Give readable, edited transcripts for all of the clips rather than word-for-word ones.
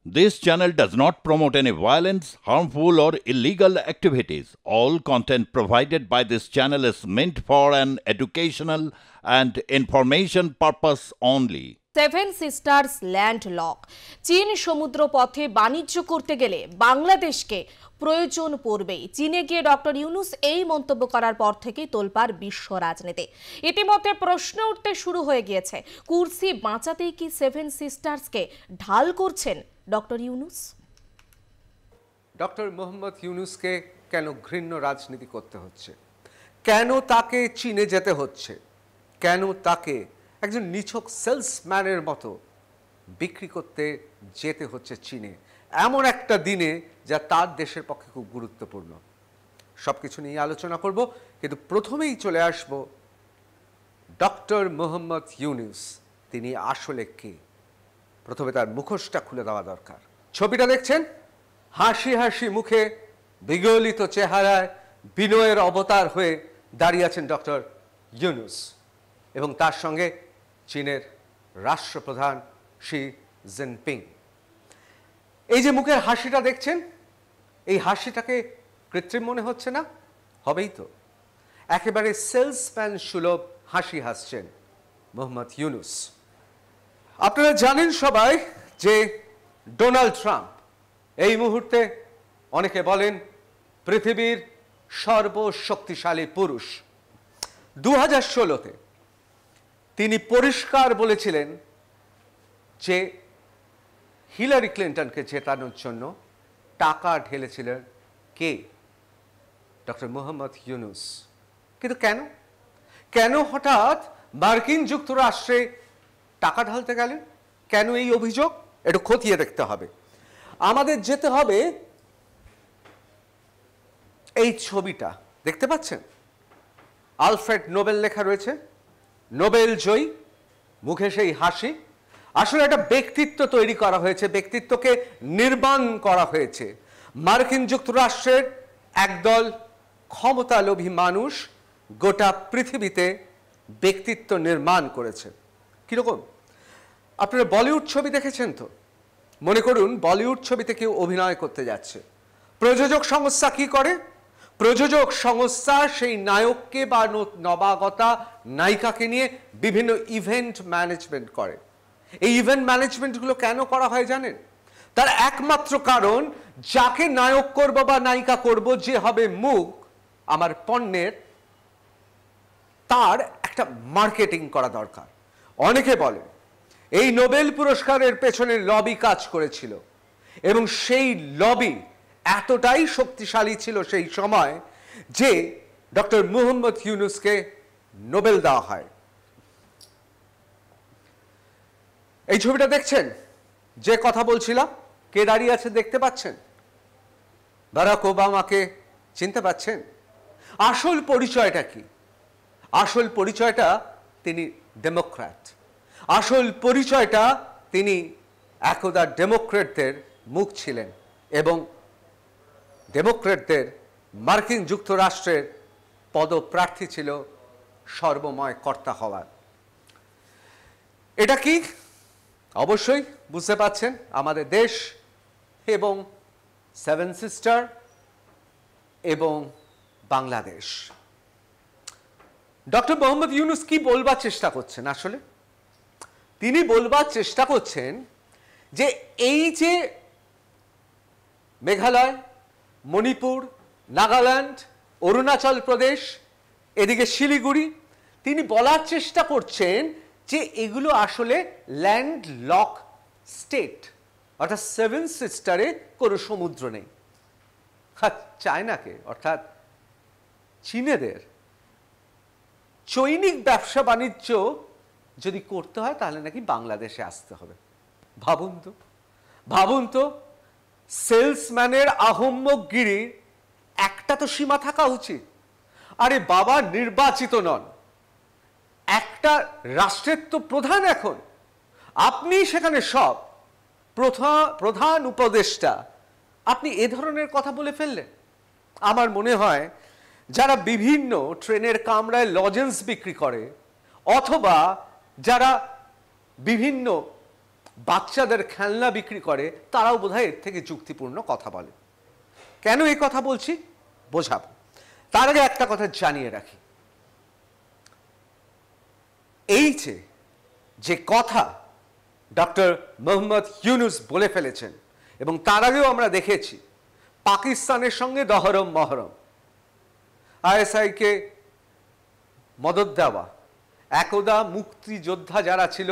This channel does not promote any violence, harmful, or illegal activities. All content provided by this channel is meant for an educational and information purpose only. Seven sisters land lock. চীন সমুদ্র পথে বাণিজ্য করতে গেলে বাংলাদেশকে প্রয়োজন পড়বেই। চীনে গিয়ে ডক্টর ইউনূস এই মন্তব্য করার পর থেকেই তোলপাড় বিশ্ব রাজনীতি। ইতিমধ্যে প্রশ্ন উঠতে শুরু হয়ে গিয়েছে, কুর্সি বাঁচাতেই কি সেভেন সিস্টার্সকে ঢাল করছেন ডক্টর ইউনূস? ডক্টর মোহাম্মদ ইউনূসকে কেন ঘৃণ্য রাজনীতি করতে হচ্ছে? কেন তাকে চীনে যেতে হচ্ছে? কেন তাকে একজন নিছক সেলসম্যানের মতো বিক্রি করতে যেতে হচ্ছে চীনে এমন একটা দিনে, যা তার দেশের পক্ষে খুব গুরুত্বপূর্ণ? সব কিছু নিয়ে আলোচনা করব, কিন্তু প্রথমেই চলে আসব ডক্টর মোহাম্মদ ইউনূস তিনি আসলে কে। প্রথমে তার মুখোশটা খুলে দেওয়া দরকার। ছবিটা দেখছেন, হাসি হাসি মুখে বিগলিত চেহারায় বিনয়ের অবতার হয়ে দাঁড়িয়ে আছেন ডক্টর ইউনূস, এবং তার সঙ্গে চীনের রাষ্ট্রপ্রধান শি জিনপিং। এই যে মুখের হাসিটা দেখছেন, এই হাসিটাকে কৃত্রিম মনে হচ্ছে না? হবেই তো। একেবারে সেলসম্যান সুলভ হাসি হাসছেন মোহাম্মদ ইউনূস। আপনারা জানেন সবাই যে ডোনাল্ড ট্রাম্প এই মুহূর্তে অনেকে বলেন পৃথিবীর সর্বশক্তিশালী পুরুষ। 2016-তে তিনি পরিষ্কার বলেছিলেন যে হিলারি ক্লিন্টনকে জেতানোর জন্য টাকা ঢেলেছিলেন কে? ডক্টর মোহাম্মদ ইউনূস। কিন্তু কেন হঠাৎ মার্কিন যুক্তরাষ্ট্রে টাকা ঢালতে গেলেন? কেন এই অভিযোগ? একটু খতিয়ে দেখতে হবে। আমাদের যেতে হবে এই ছবিটা, দেখতে পাচ্ছেন? আলফ্রেড নোবেল লেখা রয়েছে, নোবেল জয়ী, মুখে সেই হাসি। আসলে একটা ব্যক্তিত্ব তৈরি করা হয়েছে, ব্যক্তিত্বকে নির্মাণ করা হয়েছে। মার্কিন যুক্তরাষ্ট্রের একদল ক্ষমতালোভী মানুষ গোটা পৃথিবীতে ব্যক্তিত্ব নির্মাণ করেছে। কিরকম? আপনারা বলিউড ছবি দেখেছেন তো? মনে করুন বলিউড ছবিতে কেউ অভিনয় করতে যাচ্ছে, প্রযোজক সংস্থা কি করে? প্রযোজক সংস্থা সেই নায়ককে বা নবাগতা নায়িকাকে নিয়ে বিভিন্ন ইভেন্ট ম্যানেজমেন্ট করে। এই ইভেন্ট ম্যানেজমেন্টগুলো কেন করা হয় জানেন? তার একমাত্র কারণ, যাকে নায়ক করব বা নায়িকা করব, যে হবে মুখ আমার পণ্যের, তার একটা মার্কেটিং করা দরকার। অনেকে বলে এই নোবেল পুরস্কারের পেছনে লবি কাজ করেছিল, এবং সেই লবি এতটাই শক্তিশালী ছিল সেই সময় যে ডক্টর মোহাম্মদ ইউনূসকে নোবেল দেওয়া হয়। এই ছবিটা দেখছেন, যে কথা বলছিলাম, কে দাঁড়িয়ে আছে দেখতে পাচ্ছেন? বারাক ওবামাকে চিনতে পাচ্ছেন? আসল পরিচয়টা কি? আসল পরিচয়টা তিনি ডেমোক্র্যাট। আসল পরিচয়টা তিনি একদা ডেমোক্রেটদের মুখ ছিলেন, এবং ডেমোক্রেটদের মার্কিন যুক্তরাষ্ট্রের পদপ্রার্থী ছিল সর্বময় কর্তা হওয়ার। এটা কি? অবশ্যই বুঝতে পাচ্ছেন, আমাদের দেশ এবং সেভেন সিস্টার এবং বাংলাদেশ। ডক্টর মোহাম্মদ ইউনূস কি বলবার চেষ্টা করছেন? আসলে তিনি বলবার চেষ্টা করছেন যে এই যে মেঘালয়, মণিপুর, নাগাল্যান্ড, অরুণাচল প্রদেশ, এদিকে শিলিগুড়ি, তিনি বলার চেষ্টা করছেন যে এগুলো আসলে ল্যান্ড লক স্টেট, অর্থাৎ সেভেন সিস্টারে কোনো সমুদ্র নেই। চায়নাকে, অর্থাৎ চীনেদের চৈনিক ব্যবসা বাণিজ্য যদি করতে হয় তাহলে নাকি বাংলাদেশে আসতে হবে। ভাবুন তো, সেলসম্যানের আহম্মকগিরির একটা তো সীমা থাকা উচিত। আরে বাবা, নির্বাচিত নন, একটা রাষ্ট্রের তো প্রধান। এখন আপনি সেখানে সব প্রধান উপদেষ্টা, আপনি এ ধরনের কথা বলে ফেললেন। আমার মনে হয় যারা বিভিন্ন ট্রেনের কামরায় লজেন্স বিক্রি করে, অথবা যারা বিভিন্ন বাচ্চাদের খেলনা বিক্রি করে তারাও বোধহয় এর থেকে যুক্তিপূর্ণ কথা বলে। কেন এই কথা বলছি বোঝাবো। তার আগে একটা কথা জানিয়ে রাখি, এই যে কথা ডক্টর মোহাম্মদ ইউনুস বলে ফেলেছেন, এবং তার আগেও আমরা দেখেছি পাকিস্তানের সঙ্গে দহরম মহরম, আইএসআইকে মদদ দেওয়া, একদা মুক্তিযোদ্ধা যারা ছিল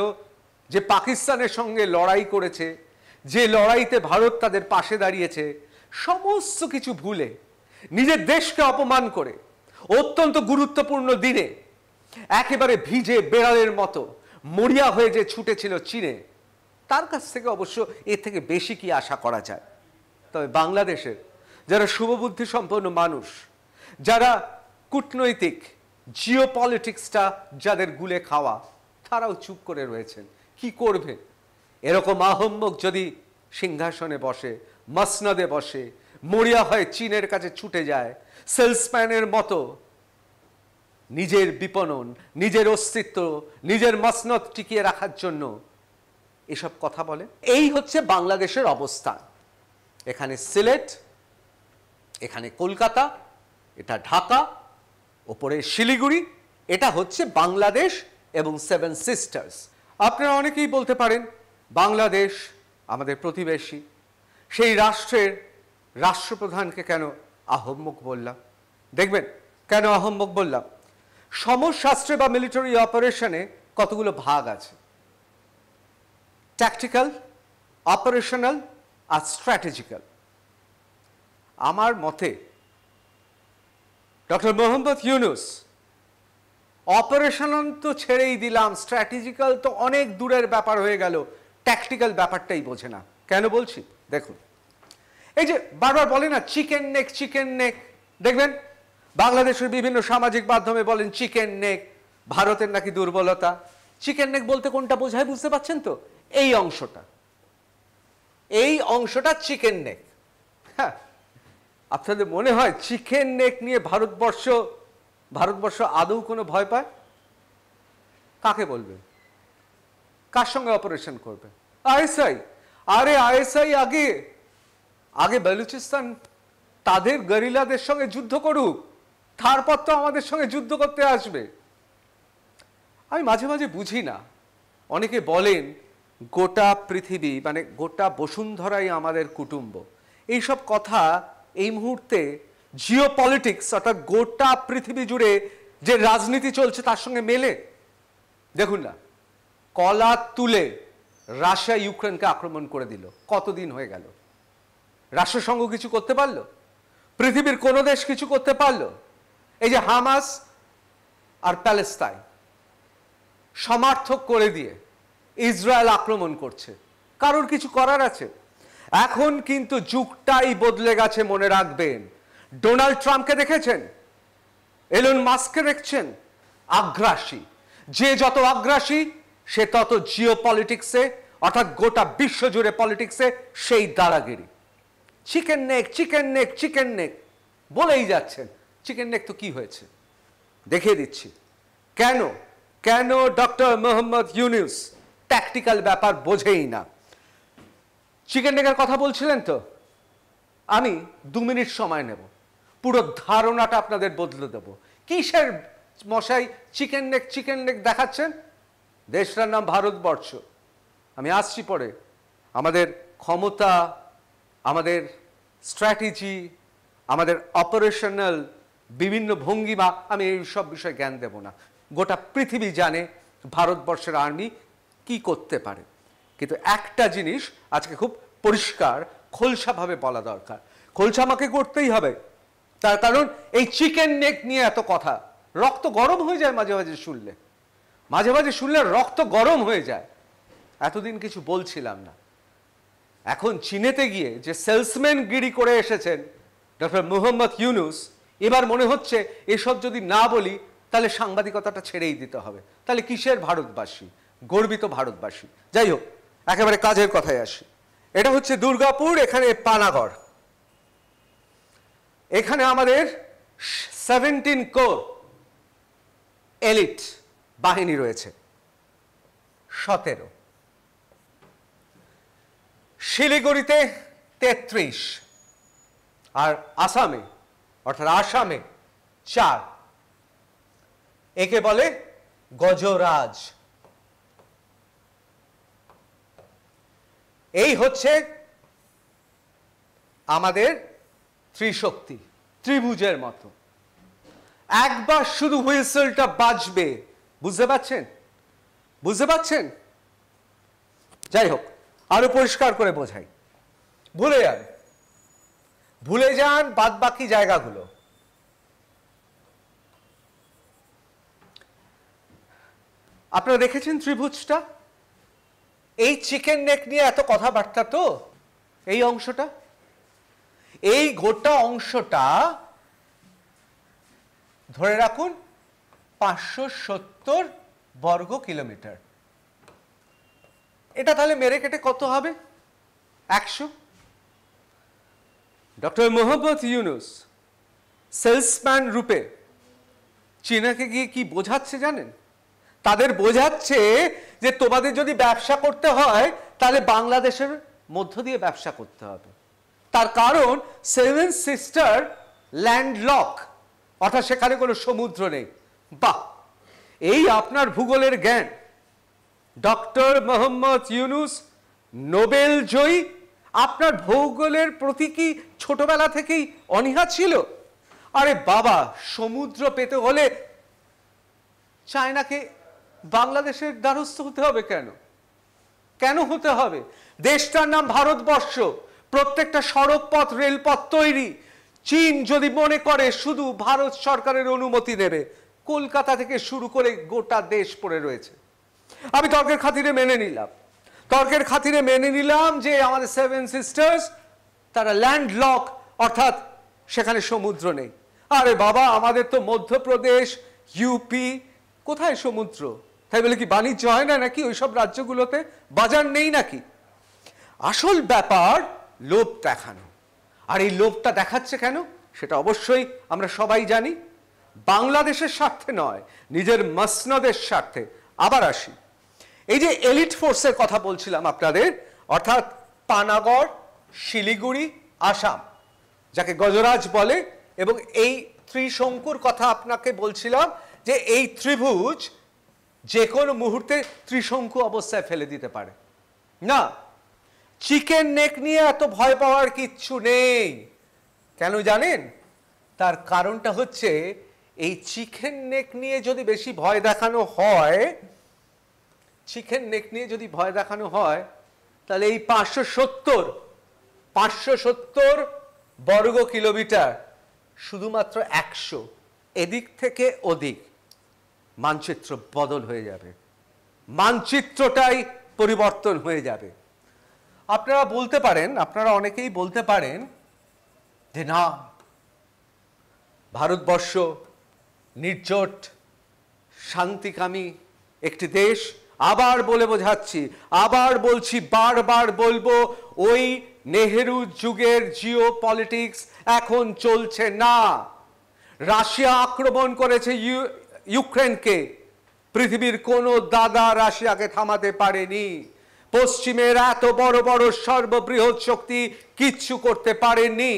যে পাকিস্তানের সঙ্গে লড়াই করেছে, যে লড়াইতে ভারত তাদের পাশে দাঁড়িয়েছে, সমস্ত কিছু ভুলে নিজের দেশকে অপমান করে অত্যন্ত গুরুত্বপূর্ণ দিনে একেবারে ভিজে বেড়ালের মতো মরিয়া হয়ে যে ছুটেছিল চীনে, তার কাছ থেকে অবশ্য এর থেকে বেশি কি আশা করা যায়। তবে বাংলাদেশের যারা শুভবুদ্ধি সম্পন্ন মানুষ, যারা কূটনৈতিক জিওপলিটিক্সটা যাদের গুলে খাওয়া, তারাও চুপ করে রয়েছেন। কি করবে? এরকম আহম্মক যদি সিংহাসনে বসে, মসনদে বসে, মরিয়া হয়ে চীনের কাছে ছুটে যায়, সেলসম্যানের মতো নিজের বিপণন, নিজের অস্তিত্ব, নিজের মসনদ টিকিয়ে রাখার জন্য এসব কথা বলে, এই হচ্ছে বাংলাদেশের অবস্থান। এখানে সিলেট, এখানে কলকাতা, এটা ঢাকা, ওপরে শিলিগুড়ি, এটা হচ্ছে বাংলাদেশ এবং সেভেন সিস্টার্স। আপনারা অনেকেই বলতে পারেন বাংলাদেশ আমাদের প্রতিবেশী, সেই রাষ্ট্রের রাষ্ট্রপ্রধানকে কেন আহম্মক বললাম? দেখবেন কেন আহম্মক বললাম। সমরশাস্ত্রে বা মিলিটারি অপারেশনে কতগুলো ভাগ আছে, ট্যাকটিক্যাল, অপারেশনাল আর স্ট্র্যাটেজিক্যাল। আমার মতে ডক্টর মোহাম্মদ ইউনুস অপারেশনাল তো ছেড়েই দিলাম, স্ট্র্যাটেজিক্যাল তো অনেক দূরের ব্যাপার হয়ে গেল, ট্যাকটিক্যাল ব্যাপারটাই বোঝে না। কেন বলছি দেখুন, এই যে বারবার বলে না চিকেন নেক, চিকেন নেক, দেখবেন বাংলাদেশের বিভিন্ন সামাজিক মাধ্যমে বলেন চিকেন নেক, ভারতের নাকি দুর্বলতা। চিকেন নেক বলতে কোনটা বোঝায় বুঝতে পারছেন তো? এই অংশটা, এই অংশটা চিকেন নেক। হ্যাঁ, আপনাদের মনে হয় চিকেন নেক নিয়ে ভারতবর্ষ আদৌ কোনো ভয় পায়? কাকে বলবে? কার সঙ্গে অপারেশন করবে? আইএসআই। আরে আইএসআই আগে বেলুচিস্তান তাদের গরিলাদের সঙ্গে যুদ্ধ করুক, তারপর তো আমাদের সঙ্গে যুদ্ধ করতে আসবে। আমি মাঝে মাঝে বুঝি না, অনেকে বলেন গোটা পৃথিবী মানে গোটা বসুন্ধরাই আমাদের কুটুম্ব। এইসব কথা এই মুহূর্তে জিওপলিটিক্স অর্থাৎ গোটা পৃথিবী জুড়ে যে রাজনীতি চলছে তার সঙ্গে মেলে? দেখুন না, কলা তুলে রাশিয়া ইউক্রেনকে আক্রমণ করে দিল, কতদিন হয়ে গেল? রাষ্ট্রসংঘ কিছু করতে পারলো? পৃথিবীর কোন দেশ কিছু করতে পারলো? এই যে হামাস আর প্যালেস্তাইন সমার্থক করে দিয়ে ইসরায়েল আক্রমণ করছে, কারোর কিছু করার আছে? এখন কিন্তু যুগটাই বদলে গেছে, মনে রাখবেন। ডোনাল্ড ট্রাম্পকে দেখেছেন, এলন মাস্ককে দেখছেন, আগ্রাসী। যে যত আগ্রাসী সে তত জিওপলিটিক্সে অর্থাৎ গোটা বিশ্ব জুড়ে পলিটিক্সে সেই দাদাগিরি। Chicken neck, chicken neck, chicken neck বলেই যাচ্ছেন। চিকেন নেক তো কি হয়েছে দেখিয়ে দিচ্ছি। কেন ডক্টর মোহাম্মদ ইউনুস ট্যাকটিক্যাল ব্যাপার বোঝেই না। চিকেন নেকের কথা বলছিলেন তো, আমি 2 মিনিট সময় নেব, পুরো ধারণাটা আপনাদের বদলে দেব। কিসের মশাই চিকেন নেক দেখাচ্ছেন? দেশটার নাম ভারতবর্ষ। আমি আসছি পরে। আমাদের ক্ষমতা, আমাদের স্ট্র্যাটেজি, আমাদের অপারেশনাল বিভিন্ন ভঙ্গিমা, আমি এই সব বিষয়ে জ্ঞান দেব না। গোটা পৃথিবী জানে ভারতবর্ষের আর্মি কি করতে পারে। কিন্তু একটা জিনিস আজকে খুব পরিষ্কার খোলসাভাবে বলা দরকার, খোলসা আমাকে করতেই হবে। তার কারণ এই চিকেন নেক নিয়ে এত কথা, রক্ত গরম হয়ে যায় মাঝে মাঝে শুনলে রক্ত গরম হয়ে যায়। এতদিন কিছু বলছিলাম না, এখন চীনেতে গিয়ে যে সেলসম্যান গিরি করে এসেছেন ডক্টর মোহাম্মদ ইউনুস, এবার মনে হচ্ছে এসব যদি না বলি তাহলে সাংবাদিকতাটা ছেড়েই দিতে হবে। তাহলে কিসের ভারতবাসী, গর্বিত ভারতবাসী? যাই হোক, একেবারে কাজের কথায় আসি। এটা হচ্ছে দুর্গাপুর, এখানে পানাগড়। এখানে আমাদের 17 কোর এলিট বাহিনী রয়েছে, 17। শিলিগুড়িতে 33 আর আসামে অর্থাৎ আসামে 4। একে বলে গজরাজ। এই হচ্ছে আমাদের ত্রিশক্তি, ত্রিভুজের মতো। একবার শুধু হুইসেলটা বাজবে, বুঝতে পারছেন? বুঝতে পারছেন? যাই হোক, আরো পরিষ্কার করে বোঝাই। ভুলে যান বাদ বাকি জায়গাগুলো। আপনারা দেখেছেন ত্রিভুজটা? এই চিকেন নেক নিয়ে এত কথাবার্তা, তো এই অংশটা, এই গোটা অংশটা ধরে রাখুন 570 বর্গ কিলোমিটার। এটা তাহলে মেরে কেটে কত হবে? 100। ডক্টর মোহাম্মদ ইউনুস সেলসম্যান রূপে চীনাকে গিয়ে কি বোঝাচ্ছে জানেন? তাদের বোঝাচ্ছে যে তোমাদের যদি ব্যবসা করতে হয় তাহলে বাংলাদেশের মধ্য দিয়ে ব্যবসা করতে হবে। তার কারণ 7 সিস্টার ল্যান্ডলক, অর্থাৎ সেখানে কোনো সমুদ্র নেই। বাহ, এই আপনার ভূগোলের জ্ঞান। ডক্টর মোহাম্মদ ইউনুস নোবেল জয়ী, আপনার ভূগোলের প্রতি কি ছোটবেলা থেকেই অনীহা ছিল? আরে বাবা, সমুদ্র পেতে হলে চায়নাকে বাংলাদেশের দ্বারস্থ হতে হবে কেন? কেন হতে হবে? দেশটার নাম ভারতবর্ষ, প্রত্যেকটা সড়ক পথ, রেলপথ তৈরি। চীন যদি মনে করে শুধু ভারত সরকারের অনুমতি নেবে, কলকাতা থেকে শুরু করে গোটা দেশ পড়ে রয়েছে। আমি তর্কের খাতিরে মেনে নিলাম যে আমাদের 7 সিস্টার্স তারা ল্যান্ডলক, অর্থাৎ সেখানে সমুদ্র নেই। আরে বাবা, আমাদের তো মধ্যপ্রদেশ, ইউপি, কোথায় সমুদ্র? তাই বলে কি বাণিজ্য হয় না নাকি ওইসব রাজ্যগুলোতে? বাজার নেই নাকি? আসল ব্যাপার লোভ দেখানো। আর এই লোভটা দেখাচ্ছে কেন সেটা অবশ্যই আমরা সবাই জানি। বাংলাদেশের স্বার্থে নয়, নিজের মসনদের স্বার্থে। আবার আসি, এই যে এলিট ফোর্সের কথা বলছিলাম আপনাদের, অর্থাৎ পানাগড়, শিলিগুড়ি, আসাম, যাকে গজরাজ বলে, এবং এই ত্রিশঙ্কুর কথা আপনাকে বলছিলাম যে এই ত্রিভুজ যে কোনো মুহূর্তে ত্রিশঙ্কু অবস্থায় ফেলে দিতে পারে। না, চিকেন নেক নিয়ে এত ভয় পাওয়ার কিচ্ছু নেই। কেন জানেন? তার কারণটা হচ্ছে এই চিকেন নেক নিয়ে যদি বেশি ভয় দেখানো হয়, তাহলে এই 570 বর্গ কিলোমিটার শুধুমাত্র 100 এদিক থেকে ওদিক মানচিত্র বদল হয়ে যাবে, মানচিত্রটাই পরিবর্তন হয়ে যাবে। আপনারা অনেকেই বলতে পারেন যে না, ভারতবর্ষ নির্জোট শান্তিকামী একটি দেশ। আবার বলে বোঝাচ্ছি, আবার বলছি, বারবার বলবো, ওই নেহেরু যুগের জিও পলিটিক্স এখন চলছে না। রাশিয়া আক্রমণ করেছে ইউক্রেনকে, পৃথিবীর কোনো দাদা রাশিয়াকে থামাতে পারেনি। পশ্চিমের এত বড় বড় সর্ববৃহৎ শক্তি কিচ্ছু করতে পারেনি।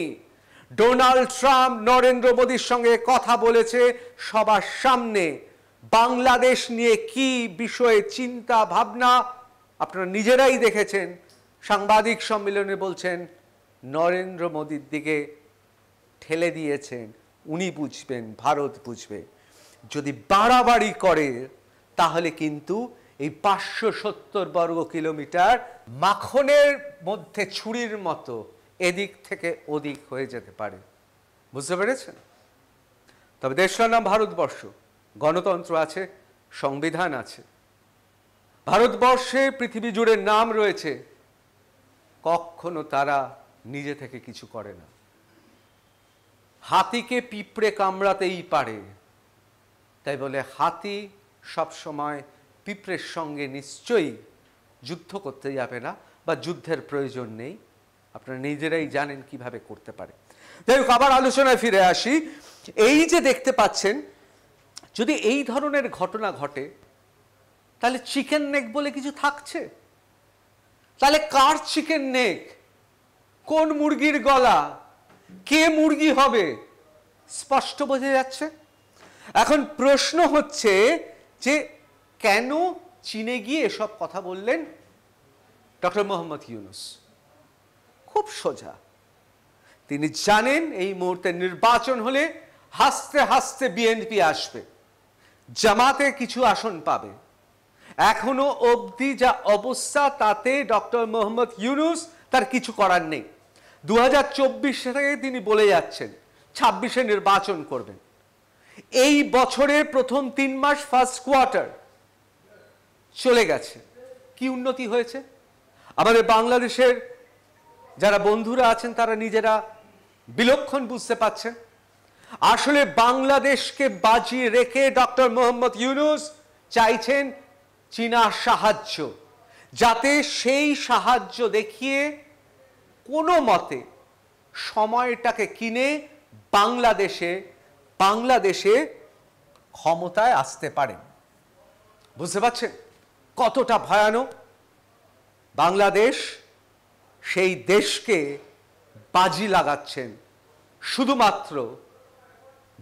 ডোনাল্ড ট্রাম্প নরেন্দ্র মোদীর সঙ্গে কথা বলেছে সবার সামনে। বাংলাদেশ নিয়ে কি বিষয়ে চিন্তা ভাবনা আপনারা নিজেরাই দেখেছেন। সাংবাদিক সম্মেলনে বলছেন নরেন্দ্র মোদীর দিকে ঠেলে দিয়েছেন, উনি বুঝবেন, ভারত বুঝবে। যদি বাড়াবাড়ি করে তাহলে কিন্তু এই 570 বর্গ কিলোমিটার মাখনের মধ্যে ছুরির মতো এদিক থেকে ওদিক হয়ে যেতে পারে। বুঝতে পেরেছেন? তবে দেশটার নাম ভারতবর্ষ, গণতন্ত্র আছে, সংবিধান আছে। ভারতবর্ষে পৃথিবী জুড়ে নাম রয়েছে, কখনো তারা নিজে থেকে কিছু করে না। হাতিকে পিঁপড়ে কামড়াতেই পারে, তাই বলে হাতি সবসময় পিঁপড়ের সঙ্গে নিশ্চয়ই যুদ্ধ করতে যাবে না, বা যুদ্ধের প্রয়োজন নেই। আপনারা নিজেরাই জানেন কিভাবে করতে পারে। যাই হোক, আবার আলোচনায় ফিরে আসি। এই যে দেখতে পাচ্ছেন, যদি এই ধরনের ঘটনা ঘটে তাহলে চিকেন নেক বলে কিছু থাকছে? তাহলে কার চিকেন নেক, কোন মুরগির গলা, কে মুরগি হবে স্পষ্ট বোঝা যাচ্ছে। এখন প্রশ্ন হচ্ছে যে কেন চীনে গিয়ে এসব কথা বললেন ডক্টর মোহাম্মদ ইউনূস? খুব সোজা, তিনি জানেন এই মুহূর্তে নির্বাচন হলে হাসতে হাসতে বিএনপি আসবে, জামাতে কিছু আসন পাবে। এখনো অবধি যা অবস্থা তাতে ডক্টর মোহাম্মদ ইউনূস তার কিছু করার নেই। 2024 থেকে তিনি বলে যাচ্ছেন 26-এ নির্বাচন করবেন। এই বছরের প্রথম 3 মাস ফার্স্ট কোয়ার্টার চলে গেছে, কি উন্নতি হয়েছে? আমাদের বাংলাদেশের যারা বন্ধুরা আছেন তারা নিজেরা বিলক্ষণ বুঝতে পারছেন। আসলে বাংলাদেশকে বাজিয়ে রেখে ডক্টর মোহাম্মদ ইউনূস চাইছেন চীনা সাহায্য, যাতে সেই সাহায্য দেখিয়ে কোনো মতে সময়টাকে কিনে বাংলাদেশে ক্ষমতায় আসতে পারেন। বুঝতে পারছেন কতটা ভয়ানক? বাংলাদেশ সেই দেশকে বাজি লাগাচ্ছেন শুধুমাত্র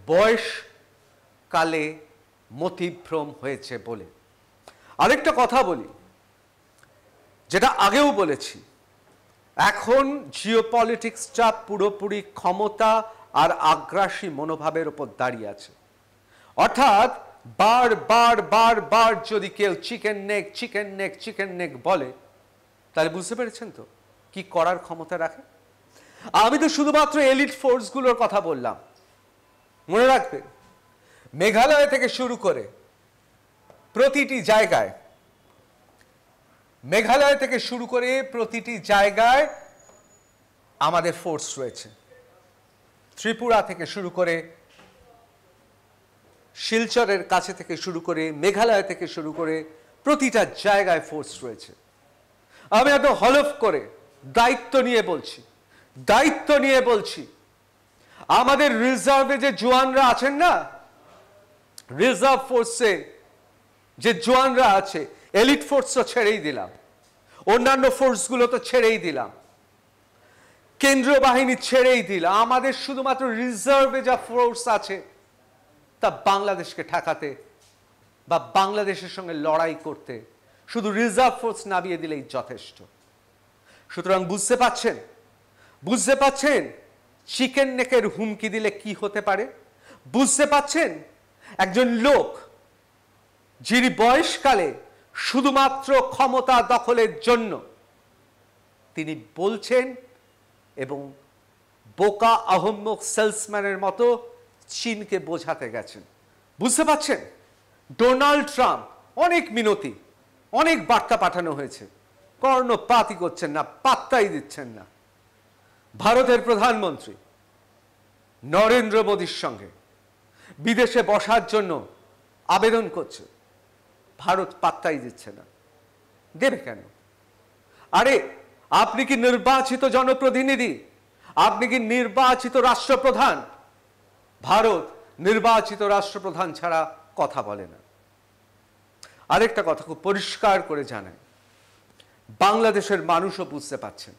বয়সকালে মতিভ্রম হয়েছে বলে। আরেকটা কথা বলি, যেটা আগেও বলেছি, এখন জিওপলিটিক্সটা পুরোপুরি ক্ষমতা আর আগ্রাসী মনোভাবের উপর দাঁড়িয়ে আছে। অর্থাৎ বার যদি কেউ চিকেন নেক বলে, তাহলে বুঝতে পেরেছেন তো কি করার ক্ষমতা রাখে। আমি তো শুধুমাত্র এলিট ফোর্সগুলোর কথা বললাম। মনে রাখবেন, মেঘালয় থেকে শুরু করে প্রতিটি জায়গায় আমাদের ফোর্স রয়েছে। ত্রিপুরা থেকে শুরু করে শিলচরের কাছে থেকে শুরু করে মেঘালয় থেকে শুরু করে প্রতিটা জায়গায় ফোর্স রয়েছে। আমি এত হলফ করে দায়িত্ব নিয়ে বলছি আমাদের রিজার্ভে যে জওয়ানরা আছেন না, রিজার্ভ ফোর্সে যে জওয়ানরা আছে, এলিট ফোর্স তো ছেড়েই দিলাম, অন্যান্য ফোর্সগুলো তো ছেড়েই দিলাম, কেন্দ্রীয় বাহিনী ছেড়েই দিলাম, আমাদের শুধুমাত্র রিজার্ভে যা ফোর্স আছে তা বাংলাদেশকে ঠেকাতে বা বাংলাদেশের সঙ্গে লড়াই করতে শুধু রিজার্ভ ফোর্স নামিয়ে দিলেই যথেষ্ট। সুতরাং বুঝতে পাচ্ছেন চিকেন নেকের হুমকি দিলে কি হতে পারে? বুঝতে পাচ্ছেন একজন লোক যিনি বয়সকালে শুধুমাত্র ক্ষমতা দখলের জন্য তিনি বলছেন এবং বোকা আহম্মক সেলসম্যানের মতো চীনকে বোঝাতে গেছেন। বুঝতে পাচ্ছেন ডোনাল্ড ট্রাম্প অনেক মিনতি, অনেক বার্তা পাঠানো হয়েছে, কর্ণপাতই করছেন না, পাত্তাই দিচ্ছেন না। ভারতের প্রধানমন্ত্রী নরেন্দ্র মোদীর সঙ্গে বিদেশে বসার জন্য আবেদন করছে, ভারত পাত্তাই দিচ্ছে না। দেবে কেন? আরে আপনি কি নির্বাচিত জনপ্রতিনিধি? আপনি কি নির্বাচিত রাষ্ট্রপ্রধান? ভারত নির্বাচিত রাষ্ট্রপ্রধান ছাড়া কথা বলে না। আরেকটা কথা খুব পরিষ্কার করে জানাই, বাংলাদেশের মানুষও বুঝতে পারছেন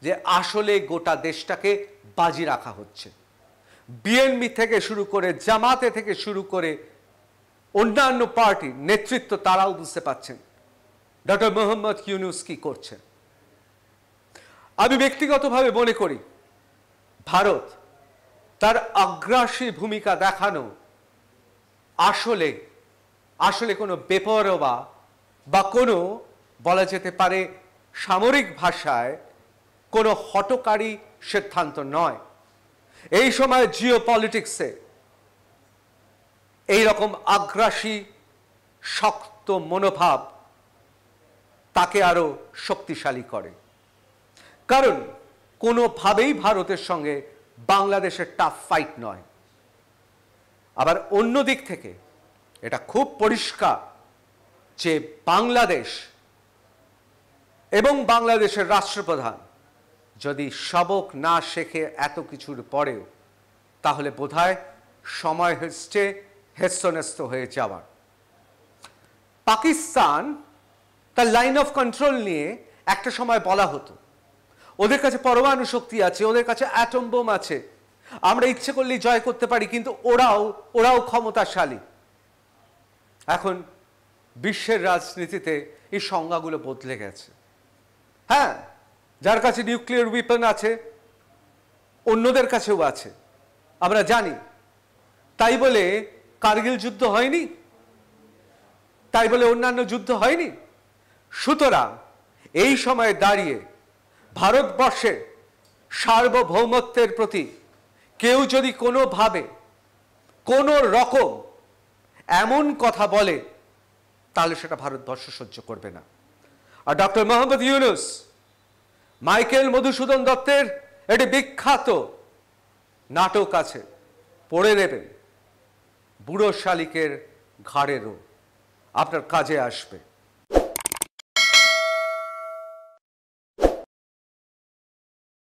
যে আসলে গোটা দেশটাকে বাজি রাখা হচ্ছে। বিএনপি থেকে শুরু করে জামাতে থেকে শুরু করে অন্যান্য পার্টি নেতৃত্ব তারাও বুঝতে পাচ্ছেন ডক্টর মোহাম্মদ ইউনূস কি করছেন। আমি ব্যক্তিগতভাবে মনে করি ভারত তার আগ্রাসী ভূমিকা দেখানো আসলে কোনো বেপরোয়া বা কোনো বলা যেতে পারে সামরিক ভাষায় কোনো হঠকারী সিদ্ধান্ত নয়। এই সময় জিওপলিটিক্সে এই রকম আগ্রাসী শক্ত মনোভাব তাকে আরো শক্তিশালী করে, কারণ কোনোভাবেই ভারতের সঙ্গে বাংলাদেশের টাফ ফাইট নয়। আবার অন্য দিক থেকে এটা খুব পরিষ্কার যে বাংলাদেশ এবং বাংলাদেশের রাষ্ট্রপ্রধান যদি সবক না শেখে এত কিছুর পরেও, তাহলে বোধহয় সময় হচ্ছে হেস্তনেস্ত হয়ে যাওয়ার। পাকিস্তান তার লাইন অফ কন্ট্রোল নিয়ে একটা সময় বলা হতো ওদের কাছে পরমাণু শক্তি আছে, ওদের কাছে অ্যাটম বোম আছে, আমরা ইচ্ছে করলেই জয় করতে পারি, কিন্তু ওরাও ক্ষমতাশালী। এখন বিশ্বের রাজনীতিতে এই সংজ্ঞাগুলো বদলে গেছে। হ্যাঁ, যার কাছে নিউক্লিয়ার ওয়েপন আছে অন্যদের কাছেও আছে, আমরা জানি। তাই বলে কার্গিল যুদ্ধ হয়নি, তাই বলে অন্যান্য যুদ্ধ হয়নি। সুতরাং এই সময়ে দাঁড়িয়ে ভারতবর্ষের সার্বভৌমত্বের প্রতি কেউ যদি কোনোভাবে কোনো রকম এমন কথা বলে, তাহলে সেটা ভারতবর্ষ সহ্য করবে না। আর ডক্টর মোহাম্মদ ইউনূস মাইকেল মধুসূদন দত্তের একটি বিখ্যাত নাটক আছে, পড়ে নেবেন, বুড়ো শালিকের ঘাড়েরও, আপনার কাজে আসবে।